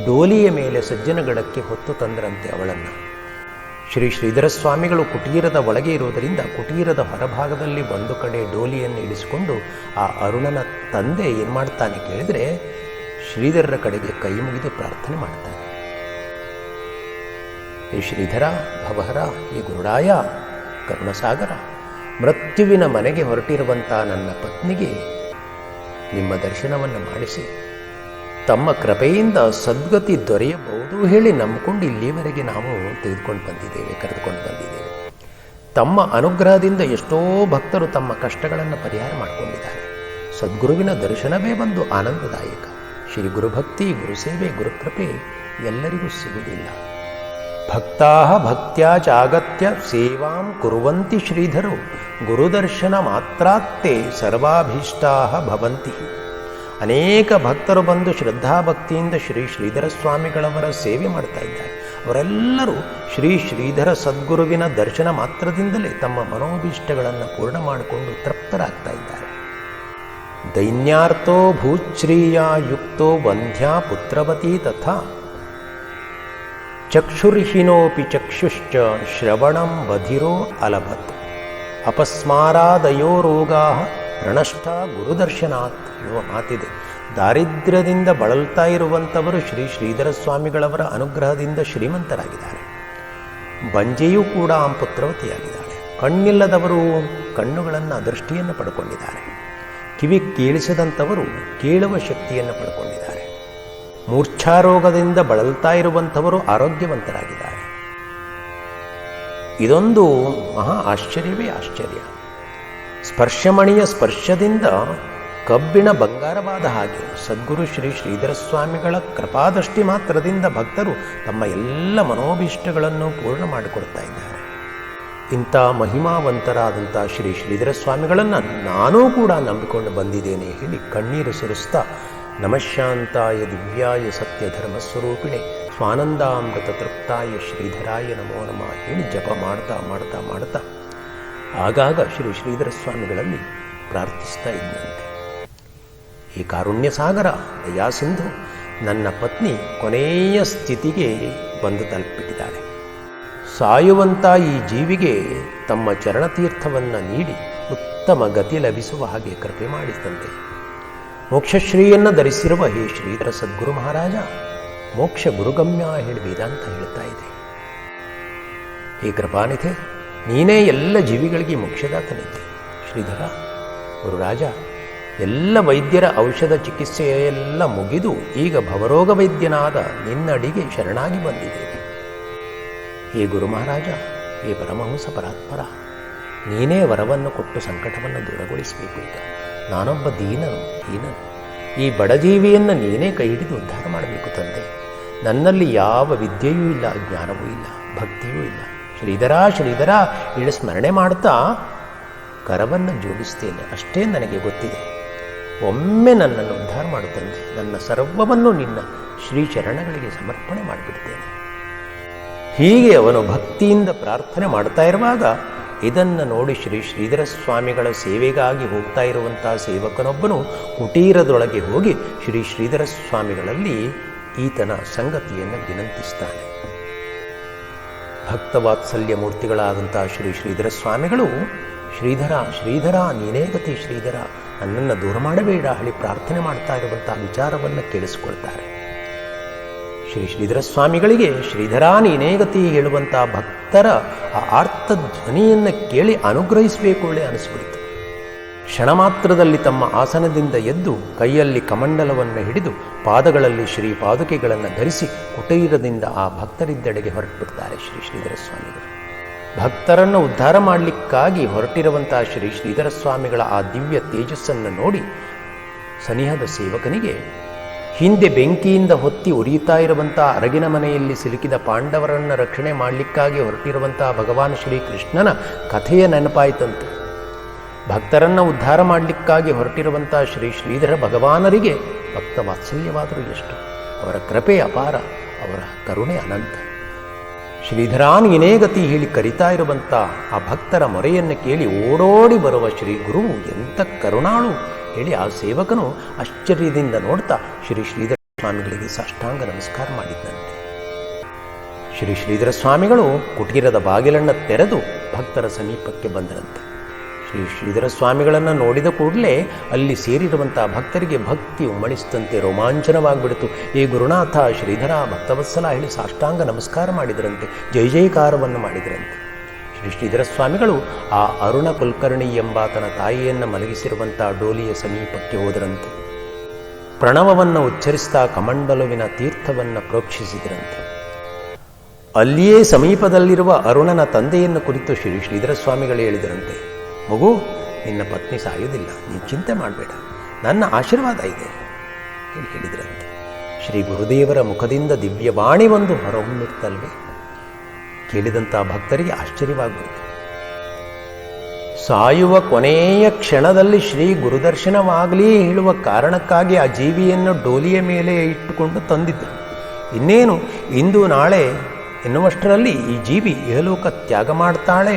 ಡೋಲಿಯ ಮೇಲೆ ಸಜ್ಜನಗಡಕ್ಕೆ ಹೊತ್ತು ತಂದರಂತೆ ಅವಳನ್ನು. ಶ್ರೀ ಶ್ರೀಧರ ಸ್ವಾಮಿಗಳು ಕುಟೀರದ ಒಳಗೆ ಇರುವುದರಿಂದ ಕುಟೀರದ ಹೊರಭಾಗದಲ್ಲಿ ಒಂದು ಕಡೆ ಡೋಲಿಯನ್ನು ಇಳಿಸಿಕೊಂಡು ಆ ಅರುಣನ ತಂದೆ ಏನು ಮಾಡ್ತಾನೆ ಕೇಳಿದರೆ, ಶ್ರೀಧರರ ಕಡೆಗೆ ಕೈ ಮುಗಿದು ಪ್ರಾರ್ಥನೆ ಮಾಡ್ತಾನೆ. ಹೇ ಶ್ರೀಧರ, ಭವಹರ, ಹೇ ಗುರುಡಾಯ, ಕರುಣಸಾಗರ, ಮೃತ್ಯುವಿನ ಮನೆಗೆ ಹೊರಟಿರುವಂಥ ನನ್ನ ಪತ್ನಿಗೆ ನಿಮ್ಮ ದರ್ಶನವನ್ನು ಮಾಡಿಸಿ ತಮ್ಮ ಕೃಪೆಯಿಂದ ಸದ್ಗತಿ ದೊರೆಯಬಹುದು ಹೇಳಿ ನಂಬಿಕೊಂಡು ಇಲ್ಲಿವರೆಗೆ ನಾವು ಕರೆದುಕೊಂಡು ಬಂದಿದ್ದೇವೆ. ತಮ್ಮ ಅನುಗ್ರಹದಿಂದ ಎಷ್ಟೋ ಭಕ್ತರು ತಮ್ಮ ಕಷ್ಟಗಳನ್ನು ಪರಿಹಾರ ಮಾಡಿಕೊಂಡಿದ್ದಾರೆ. ಸದ್ಗುರುವಿನ ದರ್ಶನವೇ ಒಂದು ಆನಂದದಾಯಕ. ಶ್ರೀ ಗುರುಭಕ್ತಿ, ಗುರುಸೇವೆ, ಗುರುಕೃಪೆ ಎಲ್ಲರಿಗೂ ಸಿಗುವುದಿಲ್ಲ. ಭಕ್ತಾ ಭಕ್ತ್ಯಾ ಚಾಗತ್ಯ ಸೇವಾಂ ಕುರುವಂತಿ ಶ್ರೀಧರೋ ಗುರುದರ್ಶನ ಮಾತ್ರಾತ್ತೇ ಸರ್ವಾಭೀಷ್ಟಾ ಭವಂತಿ. ಅನೇಕ ಭಕ್ತರು ಬಂದು ಶ್ರದ್ಧಾಭಕ್ತಿಯಿಂದ ಶ್ರೀ ಶ್ರೀಧರ ಸ್ವಾಮಿಗಳವರ ಸೇವೆ ಮಾಡ್ತಾ ಇದ್ದಾರೆ. ಅವರೆಲ್ಲರೂ ಶ್ರೀ ಶ್ರೀಧರ ಸದ್ಗುರುವಿನ ದರ್ಶನ ಮಾತ್ರದಿಂದಲೇ ತಮ್ಮ ಮನೋಭೀಷ್ಟಗಳನ್ನು ಪೂರ್ಣ ಮಾಡಿಕೊಂಡು ತೃಪ್ತರಾಗ್ತಾ ಇದ್ದಾರೆ. ದೈನ್ಯಾರ್ಥೋ ಭೂಶ್ರೀಯ ಯುಕ್ತೋ ವಂದ್ಯಾ ಪುತ್ರವತಿ ತಥಾ ಚಕ್ಷುರ್ಹೀನೋಪಿ ಚಕ್ಷುಶ್ಚ ಶ್ರವಣಂ ಬಧಿರೋ ಅಲಭತ್ ಅಪಸ್ಮಾರಾದಯೋ ರೋಗಾ ರಣಷ್ಠ ಗುರುದರ್ಶನಾತ್ ಎನ್ನುವ ಮಾತಿದೆ. ದಾರಿದ್ರ್ಯದಿಂದ ಬಳಲ್ತಾ ಇರುವಂಥವರು ಶ್ರೀ ಶ್ರೀಧರ ಸ್ವಾಮಿಗಳವರ ಅನುಗ್ರಹದಿಂದ ಶ್ರೀಮಂತರಾಗಿದ್ದಾರೆ. ಬಂಜೆಯೂ ಕೂಡ ಪುತ್ರವತಿಯಾಗಿದ್ದಾಳೆ. ಕಣ್ಣಿಲ್ಲದವರು ಕಣ್ಣುಗಳನ್ನು ದೃಷ್ಟಿಯನ್ನು ಪಡ್ಕೊಂಡಿದ್ದಾರೆ. ಕಿವಿ ಕೇಳಿಸದಂಥವರು ಕೇಳುವ ಶಕ್ತಿಯನ್ನು ಪಡ್ಕೊಂಡಿದ್ದಾರೆ. ಮೂರ್ಛಾರೋಗದಿಂದ ಬಳಲ್ತಾ ಇರುವಂಥವರು ಆರೋಗ್ಯವಂತರಾಗಿದ್ದಾರೆ. ಇದೊಂದು ಮಹಾ ಆಶ್ಚರ್ಯವೇ ಆಶ್ಚರ್ಯ. ಸ್ಪರ್ಶಮಣಿಯ ಸ್ಪರ್ಶದಿಂದ ಕಬ್ಬಿಣ ಬಂಗಾರವಾದ ಹಾಗೆ ಸದ್ಗುರು ಶ್ರೀ ಶ್ರೀಧರ ಸ್ವಾಮಿಗಳ ಕೃಪಾದೃಷ್ಟಿ ಮಾತ್ರದಿಂದ ಭಕ್ತರು ತಮ್ಮ ಎಲ್ಲ ಮನೋಭೀಷ್ಟಗಳನ್ನು ಪೂರ್ಣ ಮಾಡಿಕೊಡ್ತಾ ಇದ್ದಾರೆ. ಇಂಥ ಮಹಿಮಾವಂತರಾದಂಥ ಶ್ರೀ ಶ್ರೀಧರ ಸ್ವಾಮಿಗಳನ್ನು ನಾನೂ ಕೂಡ ನಂಬಿಕೊಂಡು ಬಂದಿದ್ದೇನೆ ಹೇಳಿ ಕಣ್ಣೀರು ಸುರಿಸ್ತಾ ನಮಃಶಾಂತಾಯ ದಿವ್ಯಾಯ ಸತ್ಯಧರ್ಮಸ್ವರೂಪಿಣೆ ಸ್ವಾನಂದಾಮೃತ ತೃಪ್ತಾಯ ಶ್ರೀಧರಾಯ ನಮೋ ನಮಃ ಹೇಳಿ ಜಪ ಮಾಡ್ತಾ ಮಾಡ್ತಾ ಮಾಡ್ತಾ ಆಗಾಗ ಶ್ರೀ ಶ್ರೀಧರ ಸ್ವಾಮಿಗಳಲ್ಲಿ ಪ್ರಾರ್ಥಿಸ್ತಾ ಇದ್ದಂತೆ, ಈ ಕಾರುಣ್ಯ ಸಾಗರ ದಯಾಸಿಂಧು, ನನ್ನ ಪತ್ನಿ ಕೊನೆಯ ಸ್ಥಿತಿಗೆ ಬಂದು ತಲುಪಿಟ್ಟಿದ್ದಾಳೆ. ಸಾಯುವಂಥ ಈ ಜೀವಿಗೆ ತಮ್ಮ ಚರಣತೀರ್ಥವನ್ನು ನೀಡಿ ಉತ್ತಮ ಗತಿ ಲಭಿಸುವ ಹಾಗೆ ಕೃಪೆ ಮಾಡಿದಂತೆ. ಮೋಕ್ಷಶ್ರೀಯನ್ನು ಧರಿಸಿರುವ ಹೇ ಶ್ರೀಧರ ಸದ್ಗುರು ಮಹಾರಾಜ, ಮೋಕ್ಷ ಗುರುಗಮ್ಯ ಹೇಳಿ ವೇದಾಂತ ಹೇಳ್ತಾ ಇದೆ. ಹೇ ಕೃಪಾನಿಧೆ, ನೀನೇ ಎಲ್ಲ ಜೀವಿಗಳಿಗೆ ಮೋಕ್ಷದಾತನಿದ್ದೆ. ಶ್ರೀಧರ ಗುರುರಾಜ, ಎಲ್ಲ ವೈದ್ಯರ ಔಷಧ ಚಿಕಿತ್ಸೆಯೆಲ್ಲ ಮುಗಿದು ಈಗ ಭವರೋಗ ವೈದ್ಯನಾದ ನಿನ್ನಡಿಗೆ ಶರಣಾಗಿ ಬಂದಿದ್ದೇನೆ. ಹೇ ಗುರು ಮಹಾರಾಜ, ಹೇ ಪರಮಹಂಸ ಪರಾತ್ಪರ, ನೀನೇ ವರವನ್ನು ಕೊಟ್ಟು ಸಂಕಟವನ್ನು ದೂರಗೊಳಿಸಬೇಕು. ಈಗ ನಾನೊಬ್ಬ ದೀನನು. ಈ ಬಡಜೀವಿಯನ್ನು ನೀನೇ ಕೈ ಹಿಡಿದು ಉದ್ಧಾರ ಮಾಡಬೇಕು ತಂದೆ. ನನ್ನಲ್ಲಿ ಯಾವ ವಿದ್ಯೆಯೂ ಇಲ್ಲ, ಜ್ಞಾನವೂ ಇಲ್ಲ, ಭಕ್ತಿಯೂ ಇಲ್ಲ. ಶ್ರೀಧರ ಶ್ರೀಧರ ಹೇಳಿ ಸ್ಮರಣೆ ಮಾಡ್ತಾ ಕರವನ್ನು ಜೋಡಿಸ್ತೇನೆ. ಅಷ್ಟೇ ನನಗೆ ಗೊತ್ತಿದೆ. ಒಮ್ಮೆ ನನ್ನನ್ನು ಉದ್ಧಾರ ಮಾಡು ತಂದೆ. ನನ್ನ ಸರ್ವವನ್ನು ನಿನ್ನ ಶ್ರೀ ಚರಣಗಳಿಗೆ ಸಮರ್ಪಣೆ ಮಾಡಿಬಿಡ್ತೇನೆ. ಹೀಗೆ ಅವನು ಭಕ್ತಿಯಿಂದ ಪ್ರಾರ್ಥನೆ ಮಾಡ್ತಾ ಇರುವಾಗ ಇದನ್ನು ನೋಡಿ ಶ್ರೀ ಶ್ರೀಧರ ಸ್ವಾಮಿಗಳ ಸೇವೆಗಾಗಿ ಹೋಗ್ತಾ ಇರುವಂಥ ಸೇವಕನೊಬ್ಬನು ಕುಟೀರದೊಳಗೆ ಹೋಗಿ ಶ್ರೀ ಶ್ರೀಧರ ಸ್ವಾಮಿಗಳಲ್ಲಿ ಈತನ ಸಂಗತಿಯನ್ನು ವಿನಂತಿಸ್ತಾನೆ. ಭಕ್ತವಾತ್ಸಲ್ಯ ಮೂರ್ತಿಗಳಾದಂಥ ಶ್ರೀ ಶ್ರೀಧರ ಸ್ವಾಮಿಗಳು ಶ್ರೀಧರ ಶ್ರೀಧರ ನೀನೇ ಗತಿ ಶ್ರೀಧರ, ನನ್ನನ್ನು ದೂರ ಮಾಡಬೇಡ ಹೇಳಿ ಪ್ರಾರ್ಥನೆ ಮಾಡ್ತಾ ಇರುವಂಥ ವಿಚಾರವನ್ನು ಕೇಳಿಸಿಕೊಳ್ತಾರೆ. ಶ್ರೀ ಶ್ರೀಧರ ಸ್ವಾಮಿಗಳಿಗೆ ಶ್ರೀಧರ ನೀನೇ ಗತಿ ಹೇಳುವಂಥ ಭಕ್ತರ ಆ ಆರ್ಥ ಧ್ವನಿಯನ್ನು ಕೇಳಿ ಅನುಗ್ರಹಿಸಬೇಕು ಒಳ್ಳೆ ಅನಿಸ್ಬಿಡ್ತು. ಕ್ಷಣ ಮಾತ್ರದಲ್ಲಿ ತಮ್ಮ ಆಸನದಿಂದ ಎದ್ದು ಕೈಯಲ್ಲಿ ಕಮಂಡಲವನ್ನು ಹಿಡಿದು ಪಾದಗಳಲ್ಲಿ ಶ್ರೀ ಪಾದುಕೆಗಳನ್ನು ಧರಿಸಿ ಕುಟೀರದಿಂದ ಆ ಭಕ್ತರಿದ್ದೆಡೆಗೆ ಹೊರಟುಬಿಡ್ತಾರೆ ಶ್ರೀ ಶ್ರೀಧರ ಸ್ವಾಮಿಗಳು. ಭಕ್ತರನ್ನು ಉದ್ಧಾರ ಮಾಡಲಿಕ್ಕಾಗಿ ಹೊರಟಿರುವಂಥ ಶ್ರೀ ಶ್ರೀಧರ ಸ್ವಾಮಿಗಳ ಆ ದಿವ್ಯ ತೇಜಸ್ಸನ್ನು ನೋಡಿ ಸನಿಹದ ಸೇವಕನಿಗೆ ಹಿಂದೆ ಬೆಂಕಿಯಿಂದ ಹೊತ್ತಿ ಉರಿಯುತ್ತಾ ಇರುವಂಥ ಅರಗಿನ ಮನೆಯಲ್ಲಿ ಸಿಲುಕಿದ ಪಾಂಡವರನ್ನು ರಕ್ಷಣೆ ಮಾಡಲಿಕ್ಕಾಗಿ ಹೊರಟಿರುವಂಥ ಭಗವಾನ್ ಶ್ರೀಕೃಷ್ಣನ ಕಥೆಯ ನೆನಪಾಯಿತಂತೆ. ಭಕ್ತರನ್ನು ಉದ್ಧಾರ ಮಾಡಲಿಕ್ಕಾಗಿ ಹೊರಟಿರುವಂಥ ಶ್ರೀ ಶ್ರೀಧರ ಭಗವಾನರಿಗೆ ಭಕ್ತ ವಾತ್ಸಲ್ಯವಾದರೂ ಎಷ್ಟು, ಅವರ ಕೃಪೆ ಅಪಾರ, ಅವರ ಕರುಣೆ ಅನಂತ. ಶ್ರೀಧರಾನ್ ಇನೇ ಗತಿ ಹೇಳಿ ಕರಿತಾ ಇರುವಂಥ ಆ ಭಕ್ತರ ಮೊರೆಯನ್ನು ಕೇಳಿ ಓಡೋಡಿ ಬರುವ ಶ್ರೀ ಗುರುವು ಎಂಥ ಕರುಣಾಳು ಹೇಳಿ ಆ ಸೇವಕನು ಆಶ್ಚರ್ಯದಿಂದ ನೋಡ್ತಾ ಶ್ರೀ ಶ್ರೀಧರ ಸ್ವಾಮಿಗಳಿಗೆ ಸಾಷ್ಟಾಂಗ ನಮಸ್ಕಾರ ಮಾಡಿದ್ದಂತೆ. ಶ್ರೀ ಶ್ರೀಧರ ಸ್ವಾಮಿಗಳು ಕುಟೀರದ ಬಾಗಿಲನ್ನು ತೆರೆದು ಭಕ್ತರ ಸಮೀಪಕ್ಕೆ ಬಂದರಂತೆ. ಶ್ರೀ ಶ್ರೀಧರ ಸ್ವಾಮಿಗಳನ್ನು ನೋಡಿದ ಕೂಡಲೇ ಅಲ್ಲಿ ಸೇರಿರುವಂಥ ಭಕ್ತರಿಗೆ ಭಕ್ತಿ ಉಮ್ಮಳಿಸಿದಂತೆ ರೋಮಾಂಚನವಾಗಿಬಿಡಿತು. ಏ ಗುರುನಾಥ ಶ್ರೀಧರ ಭಕ್ತವತ್ಸಲ ಹೇಳಿ ಸಾಷ್ಟಾಂಗ ನಮಸ್ಕಾರ ಮಾಡಿದರಂತೆ, ಜಯ ಜಯಕಾರವನ್ನು ಮಾಡಿದರಂತೆ. ಶ್ರೀ ಶ್ರೀಧರ ಸ್ವಾಮಿಗಳು ಆ ಅರುಣ ಕುಲಕರ್ಣಿ ಎಂಬಾತನ ತಾಯಿಯನ್ನು ಮಲಗಿಸಿರುವಂಥ ಡೋಲಿಯ ಸಮೀಪಕ್ಕೆ ಹೋದರಂತೆ. ಪ್ರಣವವನ್ನು ಉಚ್ಚರಿಸ್ತಾ ಕಮಂಡಲುವಿನ ತೀರ್ಥವನ್ನು ಪ್ರೋಕ್ಷಿಸಿದರಂತೆ. ಅಲ್ಲಿಯೇ ಸಮೀಪದಲ್ಲಿರುವ ಅರುಣನ ತಂದೆಯನ್ನು ಕುರಿತು ಶ್ರೀ ಶ್ರೀಧರ ಸ್ವಾಮಿಗಳು ಹೇಳಿದರಂತೆ, ಮಗು, ನಿನ್ನ ಪತ್ನಿ ಸಾಯುವುದಿಲ್ಲ, ನೀನು ಚಿಂತೆ ಮಾಡಬೇಡ, ನನ್ನ ಆಶೀರ್ವಾದ ಇದೆ ಹೇಳಿ ಹೇಳಿದರಂತೆ. ಶ್ರೀ ಗುರುದೇವರ ಮುಖದಿಂದ ದಿವ್ಯವಾಣಿ ಒಂದು ಹೊರಹೊಮ್ಮಿರ್ತಲ್ವೇ, ಕೇಳಿದಂಥ ಭಕ್ತರಿಗೆ ಆಶ್ಚರ್ಯವಾಗ್ಬಿಡ್ತು. ಸಾಯುವ ಕೊನೆಯ ಕ್ಷಣದಲ್ಲಿ ಶ್ರೀ ಗುರುದರ್ಶನವಾಗಲಿ ಹೇಳುವ ಕಾರಣಕ್ಕಾಗಿ ಆ ಜೀವಿಯನ್ನು ಡೋಲಿಯ ಮೇಲೆ ಇಟ್ಟುಕೊಂಡು ತಂದಿದ್ದರು. ಇನ್ನೇನು ಇಂದು ನಾಳೆ ಎನ್ನುವಷ್ಟರಲ್ಲಿ ಈ ಜೀವಿ ಇಹಲೋಕ ತ್ಯಾಗ ಮಾಡ್ತಾಳೆ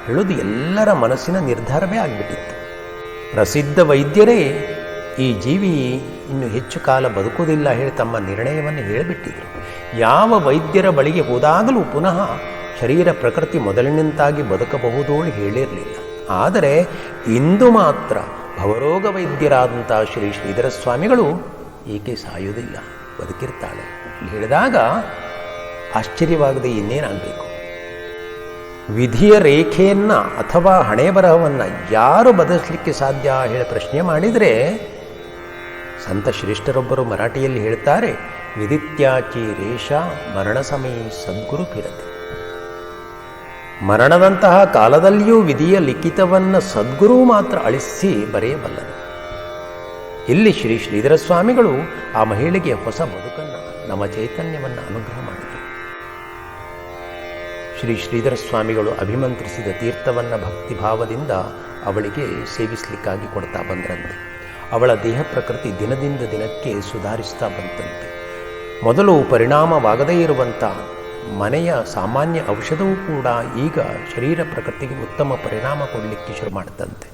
ಹೇಳುವುದು ಎಲ್ಲರ ಮನಸ್ಸಿನ ನಿರ್ಧಾರವೇ ಆಗಿಬಿಟ್ಟಿತ್ತು. ಪ್ರಸಿದ್ಧ ವೈದ್ಯರೇ ಈ ಜೀವಿ ಇನ್ನು ಹೆಚ್ಚು ಕಾಲ ಬದುಕುವುದಿಲ್ಲ ಹೇಳಿ ತಮ್ಮ ನಿರ್ಣಯವನ್ನು ಹೇಳಿಬಿಟ್ಟಿದ್ರು. ಯಾವ ವೈದ್ಯರ ಬಳಿಗೆ ಹೋದಾಗಲೂ ಪುನಃ ಶರೀರ ಪ್ರಕೃತಿ ಮೊದಲಿನಂತಾಗಿ ಬದುಕಬಹುದು ಹೇಳಿರಲಿಲ್ಲ. ಆದರೆ ಇಂದು ಮಾತ್ರ ಭವರೋಗ ವೈದ್ಯರಾದಂಥ ಶ್ರೀ ಶ್ರೀಧರ ಸ್ವಾಮಿಗಳು ಏಕೆ ಸಾಯುವುದಿಲ್ಲ, ಬದುಕಿರ್ತಾಳೆ ಹೇಳಿದಾಗ ಆಶ್ಚರ್ಯವಾಗದೆ ಇನ್ನೇನಾಗಬೇಕು. ವಿಧಿಯ ರೇಖೆಯನ್ನು ಅಥವಾ ಹಣೆ ಬರಹವನ್ನು ಯಾರು ಬದಲಿಸಲಿಕ್ಕೆ ಸಾಧ್ಯ ಹೇಳಿ ಪ್ರಶ್ನೆ ಮಾಡಿದರೆ ಸಂತ ಶ್ರೇಷ್ಠರೊಬ್ಬರು ಮರಾಠಿಯಲ್ಲಿ ಹೇಳ್ತಾರೆ, ವಿದಿತ್ಯಾಚಿ ರೇಷ ಮರಣ ಸಮಯ ಸದ್ಗುರು ಪಿರತೆ. ಮರಣದಂತಹ ಕಾಲದಲ್ಲಿಯೂ ವಿಧಿಯ ಲಿಖಿತವನ್ನು ಸದ್ಗುರು ಮಾತ್ರ ಅಳಿಸಿ ಬರೆಯಬಲ್ಲರು. ಇಲ್ಲಿ ಶ್ರೀ ಶ್ರೀಧರ ಸ್ವಾಮಿಗಳು ಆ ಮಹಿಳೆಗೆ ಹೊಸ ಬದುಕನ್ನು, ನಮ್ಮ ಚೈತನ್ಯವನ್ನು ಅನುಗ್ರಹ ಮಾಡಿದರು. ಶ್ರೀ ಶ್ರೀಧರ ಸ್ವಾಮಿಗಳು ಅಭಿಮಂತ್ರಿಸಿದ ತೀರ್ಥವನ್ನು ಭಕ್ತಿಭಾವದಿಂದ ಅವಳಿಗೆ ಸೇವಿಸಲಿಕ್ಕಾಗಿ ಕೊಡ್ತಾ ಬಂದ್ರಂತೆ. ಅವಳ ದೇಹ ಪ್ರಕೃತಿ ದಿನದಿಂದ ದಿನಕ್ಕೆ ಸುಧಾರಿಸ್ತಾ ಬಂತಂತೆ. ಮೊದಲು ಪರಿಣಾಮವಾಗದೇ ಇರುವಂಥ ಮನೆಯ ಸಾಮಾನ್ಯ ಔಷಧವೂ ಕೂಡ ಈಗ ಶರೀರ ಪ್ರಕೃತಿಗೆ ಉತ್ತಮ ಪರಿಣಾಮ ಕೊಡಲಿಕ್ಕೆ ಶುರು ಮಾಡುತ್ತಂತೆ.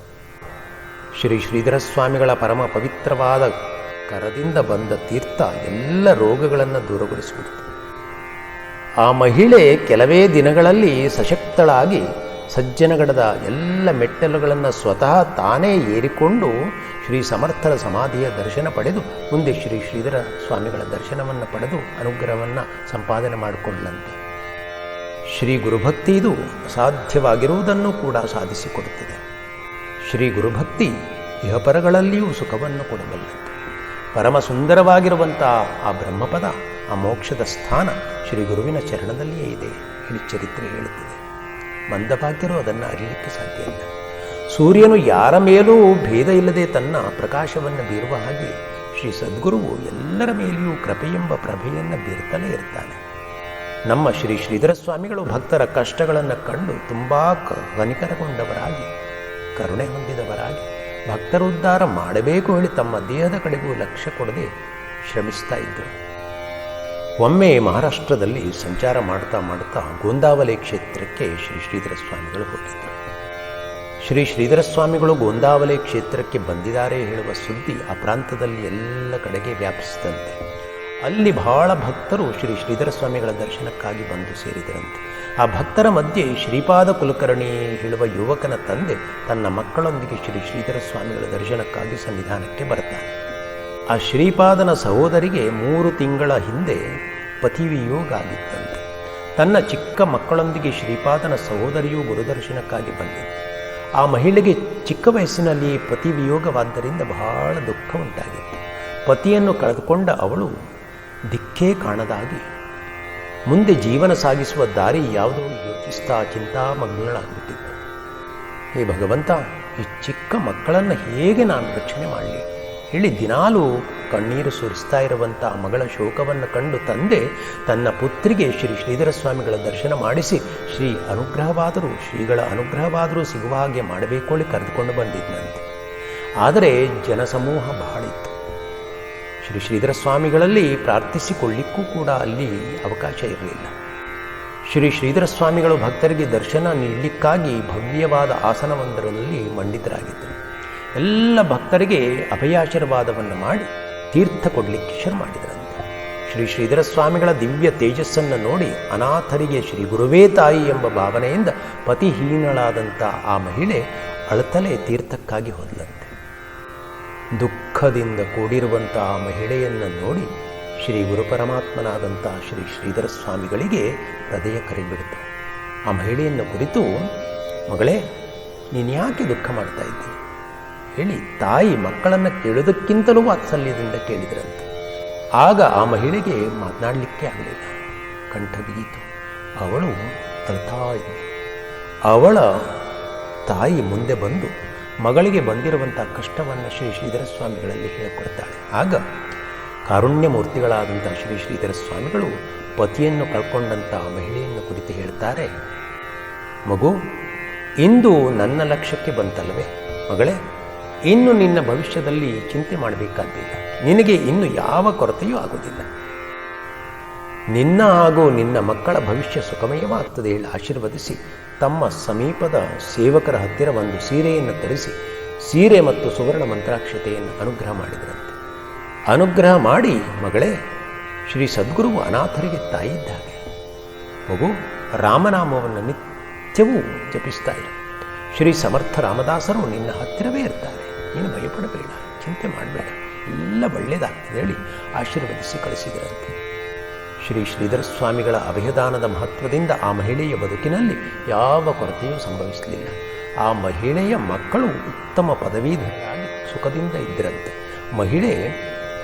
ಶ್ರೀ ಶ್ರೀಧರ ಸ್ವಾಮಿಗಳ ಪರಮ ಪವಿತ್ರವಾದ ಕರದಿಂದ ಬಂದ ತೀರ್ಥ ಎಲ್ಲ ರೋಗಗಳನ್ನು ದೂರಗೊಳಿಸಿಬಿಡ್ತು. ಆ ಮಹಿಳೆ ಕೆಲವೇ ದಿನಗಳಲ್ಲಿ ಸಶಕ್ತಳಾಗಿ ಸಜ್ಜನಗಡದ ಎಲ್ಲ ಮೆಟ್ಟಲುಗಳನ್ನು ಸ್ವತಃ ತಾನೇ ಏರಿಕೊಂಡು ಶ್ರೀ ಸಮರ್ಥರ ಸಮಾಧಿಯ ದರ್ಶನ ಪಡೆದು ಮುಂದೆ ಶ್ರೀ ಶ್ರೀಧರ ಸ್ವಾಮಿಗಳ ದರ್ಶನವನ್ನು ಪಡೆದು ಅನುಗ್ರಹವನ್ನು ಸಂಪಾದನೆ ಮಾಡಿಕೊಳ್ಳಂತೆ. ಶ್ರೀ ಗುರುಭಕ್ತಿ ಇದು ಅಸಾಧ್ಯವಾಗಿರುವುದನ್ನು ಕೂಡ ಸಾಧಿಸಿಕೊಡುತ್ತದೆ. ಶ್ರೀ ಗುರುಭಕ್ತಿ ಇಹಪರಗಳಲ್ಲಿಯೂ ಸುಖವನ್ನು ಕೊಡಬಲ್ಲದು. ಪರಮ ಸುಂದರವಾಗಿರುವಂಥ ಆ ಬ್ರಹ್ಮಪದ, ಆ ಮೋಕ್ಷದ ಸ್ಥಾನ ಶ್ರೀ ಗುರುವಿನ ಚರಣದಲ್ಲಿಯೇ ಇದೆ ಹೇಳಿ ಚರಿತ್ರೆ ಹೇಳುತ್ತದೆ. ಮಂದಭಾಗ್ಯರು ಅದನ್ನು ಅರಿಯಲಿಕ್ಕೆ ಸಾಧ್ಯ ಇಲ್ಲ. ಸೂರ್ಯನು ಯಾರ ಮೇಲೂ ಭೇದ ಇಲ್ಲದೆ ತನ್ನ ಪ್ರಕಾಶವನ್ನು ಬೀರುವ ಹಾಗೆ ಶ್ರೀ ಸದ್ಗುರುವು ಎಲ್ಲರ ಮೇಲೆಯೂ ಕೃಪೆಯೆಂಬ ಪ್ರಭೆಯನ್ನು ಬೀರ್ತಲೇ ಇರ್ತಾನೆ. ನಮ್ಮ ಶ್ರೀ ಶ್ರೀಧರ ಸ್ವಾಮಿಗಳು ಭಕ್ತರ ಕಷ್ಟಗಳನ್ನು ಕಂಡು ತುಂಬ ಕನಿಕರಗೊಂಡವರಾಗಿ, ಕರುಣೆ ಹೊಂದಿದವರಾಗಿ, ಭಕ್ತರುದ್ಧಾರ ಮಾಡಬೇಕು ಹೇಳಿ ತಮ್ಮ ದೇಹದ ಕಡೆಗೂ ಲಕ್ಷ್ಯ ಕೊಡದೆ ಶ್ರಮಿಸ್ತಾ ಇದ್ದರು. ಒಮ್ಮೆ ಮಹಾರಾಷ್ಟ್ರದಲ್ಲಿ ಸಂಚಾರ ಮಾಡ್ತಾ ಮಾಡ್ತಾ ಗೋಂದಾವಲೆ ಕ್ಷೇತ್ರಕ್ಕೆ ಶ್ರೀ ಶ್ರೀಧರ ಸ್ವಾಮಿಗಳು ಹೋಗಿದ್ದರು. ಶ್ರೀ ಶ್ರೀಧರ ಸ್ವಾಮಿಗಳು ಗೋಂದಾವಲೆ ಕ್ಷೇತ್ರಕ್ಕೆ ಬಂದಿದ್ದಾರೆ ಹೇಳುವ ಸುದ್ದಿ ಆ ಪ್ರಾಂತದಲ್ಲಿ ಎಲ್ಲ ಕಡೆಗೆ ವ್ಯಾಪಿಸಿದಂತೆ. ಅಲ್ಲಿ ಬಹಳ ಭಕ್ತರು ಶ್ರೀ ಶ್ರೀಧರ ಸ್ವಾಮಿಗಳ ದರ್ಶನಕ್ಕಾಗಿ ಬಂದು ಸೇರಿದರಂತೆ. ಆ ಭಕ್ತರ ಮಧ್ಯೆ ಶ್ರೀಪಾದ ಕುಲಕರ್ಣಿ ಹೇಳುವ ಯುವಕನ ತಂದೆ ತನ್ನ ಮಕ್ಕಳೊಂದಿಗೆ ಶ್ರೀ ಶ್ರೀಧರ ಸ್ವಾಮಿಗಳ ದರ್ಶನಕ್ಕಾಗಿ ಸನ್ನಿಧಾನಕ್ಕೆ ಬರ್ತಾನೆ. ಆ ಶ್ರೀಪಾದನ ಸಹೋದರಿಗೆ 3 ತಿಂಗಳ ಹಿಂದೆ ಪತಿವಿಯೋಗ ಆಗಿತ್ತಂತೆ. ತನ್ನ ಚಿಕ್ಕ ಮಕ್ಕಳೊಂದಿಗೆ ಶ್ರೀಪಾದನ ಸಹೋದರಿಯೂ ಗುರುದರ್ಶನಕ್ಕಾಗಿ ಬಂದಿದ್ದ. ಆ ಮಹಿಳೆಗೆ ಚಿಕ್ಕ ವಯಸ್ಸಿನಲ್ಲಿ ಪತಿವಿಯೋಗವಾದ್ದರಿಂದ ಬಹಳ ದುಃಖ ಉಂಟಾಗಿತ್ತು. ಪತಿಯನ್ನು ಕಳೆದುಕೊಂಡ ಅವಳು ದಿಕ್ಕೇ ಕಾಣದಾಗಿ ಮುಂದೆ ಜೀವನ ಸಾಗಿಸುವ ದಾರಿ ಯಾವುದೋ ಯೋಚಿಸ್ತಾ ಚಿಂತಾಮಗ್ನಳಾಗ್ಬಿಟ್ಟಿದ್ದ. ಹೇ ಭಗವಂತ, ಈ ಚಿಕ್ಕ ಮಕ್ಕಳನ್ನು ಹೇಗೆ ನಾನು ರಕ್ಷಣೆ ಮಾಡಲಿ ಹೇಳಿ ದಿನಾಲೂ ಕಣ್ಣೀರು ಸುರಿಸ್ತಾ ಇರುವಂಥ ಮಗಳ ಶೋಕವನ್ನು ಕಂಡು ತಂದೆ ತನ್ನ ಪುತ್ರಿಗೆ ಶ್ರೀ ಶ್ರೀಧರ ಸ್ವಾಮಿಗಳ ದರ್ಶನ ಮಾಡಿಸಿ ಶ್ರೀಗಳ ಅನುಗ್ರಹವಾದರೂ ಸಿಗುವ ಹಾಗೆ ಮಾಡಬೇಕು ಹೇಳಿ ಕರೆದುಕೊಂಡು ಬಂದಿದ್ದಂತೆ. ಆದರೆ ಜನಸಮೂಹ ಬಹಳ ಇತ್ತು. ಶ್ರೀ ಶ್ರೀಧರ ಸ್ವಾಮಿಗಳಲ್ಲಿ ಪ್ರಾರ್ಥಿಸಿಕೊಳ್ಳಿಕ್ಕೂ ಕೂಡ ಅಲ್ಲಿ ಅವಕಾಶ ಇರಲಿಲ್ಲ. ಶ್ರೀ ಶ್ರೀಧರ ಸ್ವಾಮಿಗಳು ಭಕ್ತರಿಗೆ ದರ್ಶನ ನೀಡಲಿಕ್ಕಾಗಿ ಭವ್ಯವಾದ ಆಸನವೊಂದರಲ್ಲಿ ಮಂಡಿತರಾಗಿದ್ದರು. ಎಲ್ಲ ಭಕ್ತರಿಗೆ ಅಭಯಾಶೀರ್ವಾದವನ್ನು ಮಾಡಿ ತೀರ್ಥ ಕೊಡಲಿಕ್ಕೆ ಶುರು ಮಾಡಿದರಂತೆ. ಶ್ರೀ ಶ್ರೀಧರ ಸ್ವಾಮಿಗಳ ದಿವ್ಯ ತೇಜಸ್ಸನ್ನು ನೋಡಿ ಅನಾಥರಿಗೆ ಶ್ರೀ ಗುರುವೇ ತಾಯಿ ಎಂಬ ಭಾವನೆಯಿಂದ ಪತಿಹೀನಳಾದಂಥ ಆ ಮಹಿಳೆ ಅಳತಲೇ ತೀರ್ಥಕ್ಕಾಗಿ ಹೋದಲಂತೆ. ದುಃಖದಿಂದ ಕೂಡಿರುವಂಥ ಆ ಮಹಿಳೆಯನ್ನು ನೋಡಿ ಶ್ರೀ ಗುರುಪರಮಾತ್ಮನಾದಂಥ ಶ್ರೀ ಶ್ರೀಧರ ಸ್ವಾಮಿಗಳಿಗೆ ಹೃದಯ ಕರಿಬಿಡ್ತು. ಆ ಮಹಿಳೆಯನ್ನು ಕುರಿತು, ಮಗಳೇ, ನೀನು ಯಾಕೆ ದುಃಖ ಮಾಡ್ತಾ ಇದ್ದಿ ಹೇಳಿ ತಾಯಿ ಮಕ್ಕಳನ್ನು ಕೇಳೋದಕ್ಕಿಂತಲೂ ವಾತ್ಸಲ್ಯದಿಂದ ಕೇಳಿದ್ರಂತೆ. ಆಗ ಆ ಮಹಿಳೆಗೆ ಮಾತನಾಡಲಿಕ್ಕೆ ಆಗಲಿಲ್ಲ, ಕಂಠ ಬಿಗಿತು. ಅವಳು ಅಳ್ತಾ ಇದ್ದ. ಅವಳ ತಾಯಿ ಮುಂದೆ ಬಂದು ಮಗಳಿಗೆ ಬಂದಿರುವಂಥ ಕಷ್ಟವನ್ನು ಶ್ರೀ ಶ್ರೀಧರ ಸ್ವಾಮಿಗಳಲ್ಲಿ ಹೇಳಿಕೊಡ್ತಾಳೆ. ಆಗ ಕಾರುಣ್ಯಮೂರ್ತಿಗಳಾದಂಥ ಶ್ರೀ ಶ್ರೀಧರ ಸ್ವಾಮಿಗಳು ಪತಿಯನ್ನು ಕಳ್ಕೊಂಡಂಥ ಮಹಿಳೆಯನ್ನು ಕುರಿತು ಹೇಳ್ತಾರೆ, ಮಗು, ಇಂದು ನನ್ನ ಲಕ್ಷ್ಯಕ್ಕೆ ಬಂತಲ್ಲವೇ ಮಗಳೇ, ಇನ್ನು ನಿನ್ನ ಭವಿಷ್ಯದಲ್ಲಿ ಚಿಂತೆ ಮಾಡಬೇಕಾದ್ದಿಲ್ಲ. ನಿನಗೆ ಇನ್ನು ಯಾವ ಕೊರತೆಯೂ ಆಗುವುದಿಲ್ಲ. ನಿನ್ನ ಹಾಗೂ ನಿನ್ನ ಮಕ್ಕಳ ಭವಿಷ್ಯ ಸುಖಮಯವಾಗ್ತದೆ ಹೇಳಿ ಆಶೀರ್ವದಿಸಿ ತಮ್ಮ ಸಮೀಪದ ಸೇವಕರ ಹತ್ತಿರ ಒಂದು ಸೀರೆಯನ್ನು ತರಿಸಿ ಸೀರೆ ಮತ್ತು ಸುವರ್ಣ ಮಂತ್ರಾಕ್ಷತೆಯನ್ನು ಅನುಗ್ರಹ ಮಾಡಿದರಂತೆ. ಅನುಗ್ರಹ ಮಾಡಿ, ಮಗಳೇ, ಶ್ರೀ ಸದ್ಗುರುವು ಅನಾಥರಿಗೆ ತಾಯಿ ಇದ್ದಾಗೆ. ಮಗು, ರಾಮನಾಮವನ್ನು ನಿತ್ಯವೂ ಜಪಿಸ್ತಾ ಇರು. ಶ್ರೀ ಸಮರ್ಥ ರಾಮದಾಸರು ನಿನ್ನ ಹತ್ತಿರವೇ ಇರ್ತಾರೆ. ನೀನು ಭಯಪಡಬೇಡ, ಚಿಂತೆ ಮಾಡಬೇಡ, ಎಲ್ಲ ಒಳ್ಳೆಯದಾಗ್ತದೆ ಹೇಳಿ ಆಶೀರ್ವದಿಸಿ ಕಳಿಸಿದರಂತೆ. ಶ್ರೀ ಶ್ರೀಧರ ಸ್ವಾಮಿಗಳ ಅಭಯದಾನದ ಮಹತ್ವದಿಂದ ಆ ಮಹಿಳೆಯ ಬದುಕಿನಲ್ಲಿ ಯಾವ ಕೊರತೆಯೂ ಸಂಭವಿಸಲಿಲ್ಲ. ಆ ಮಹಿಳೆಯ ಮಕ್ಕಳು ಉತ್ತಮ ಪದವೀಧರರಾಗಿ ಸುಖದಿಂದ ಇದ್ದರಂತೆ.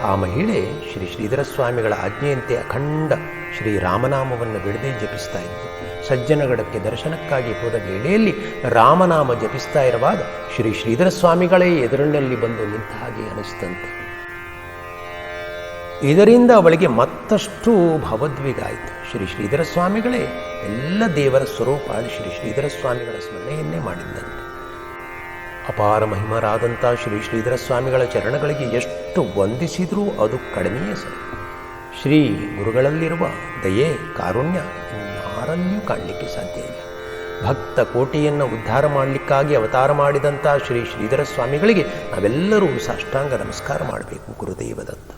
ಆ ಮಹಿಳೆ ಶ್ರೀ ಶ್ರೀಧರ ಸ್ವಾಮಿಗಳ ಆಜ್ಞೆಯಂತೆ ಅಖಂಡ ಶ್ರೀರಾಮನಾಮವನ್ನು ಬಿಡದೆ ಜಪಿಸ್ತಾ ಇದ್ದು, ಸಜ್ಜನಗಡಕ್ಕೆ ದರ್ಶನಕ್ಕಾಗಿ ಹೋದ ವೇಳೆಯಲ್ಲಿ ರಾಮನಾಮ ಜಪಿಸ್ತಾ ಇರುವಾಗ ಶ್ರೀ ಶ್ರೀಧರ ಸ್ವಾಮಿಗಳೇ ಎದುರಿನಲ್ಲಿ ಬಂದು ನಿಂತ ಹಾಗೆ ಅನಿಸ್ತಂತೆ. ಇದರಿಂದ ಅವಳಿಗೆ ಮತ್ತಷ್ಟು ಭಾವೋದ್ವೇಗ ಆಯಿತು. ಶ್ರೀ ಶ್ರೀಧರ ಸ್ವಾಮಿಗಳೇ ಎಲ್ಲ ದೇವರ ಸ್ವರೂಪ ಶ್ರೀ ಶ್ರೀಧರ ಸ್ವಾಮಿಗಳ ಸ್ಮರಣೆಯನ್ನೇ ಮಾಡಿದ್ದಂತೆ. ಅಪಾರ ಮಹಿಮರಾದಂಥ ಶ್ರೀ ಶ್ರೀಧರ ಸ್ವಾಮಿಗಳ ಚರಣಗಳಿಗೆ ಎಷ್ಟು ವಂದಿಸಿದರೂ ಅದು ಕಡಿಮೆಯೇ ಸರಿ. ಶ್ರೀ ಗುರುಗಳಲ್ಲಿರುವ ದಯೆ, ಕಾರುಣ್ಯ ಯಾರಲ್ಲಿಯೂ ಕಾಣಲಿಕ್ಕೆ ಸಾಧ್ಯ ಇಲ್ಲ. ಭಕ್ತ ಕೋಟಿಯನ್ನು ಉದ್ಧಾರ ಮಾಡಲಿಕ್ಕಾಗಿ ಅವತಾರ ಮಾಡಿದಂಥ ಶ್ರೀ ಶ್ರೀಧರ ಸ್ವಾಮಿಗಳಿಗೆ ನಾವೆಲ್ಲರೂ ಸಾಷ್ಟಾಂಗ ನಮಸ್ಕಾರ ಮಾಡಬೇಕು. ಗುರುದೇವದತ್ತ.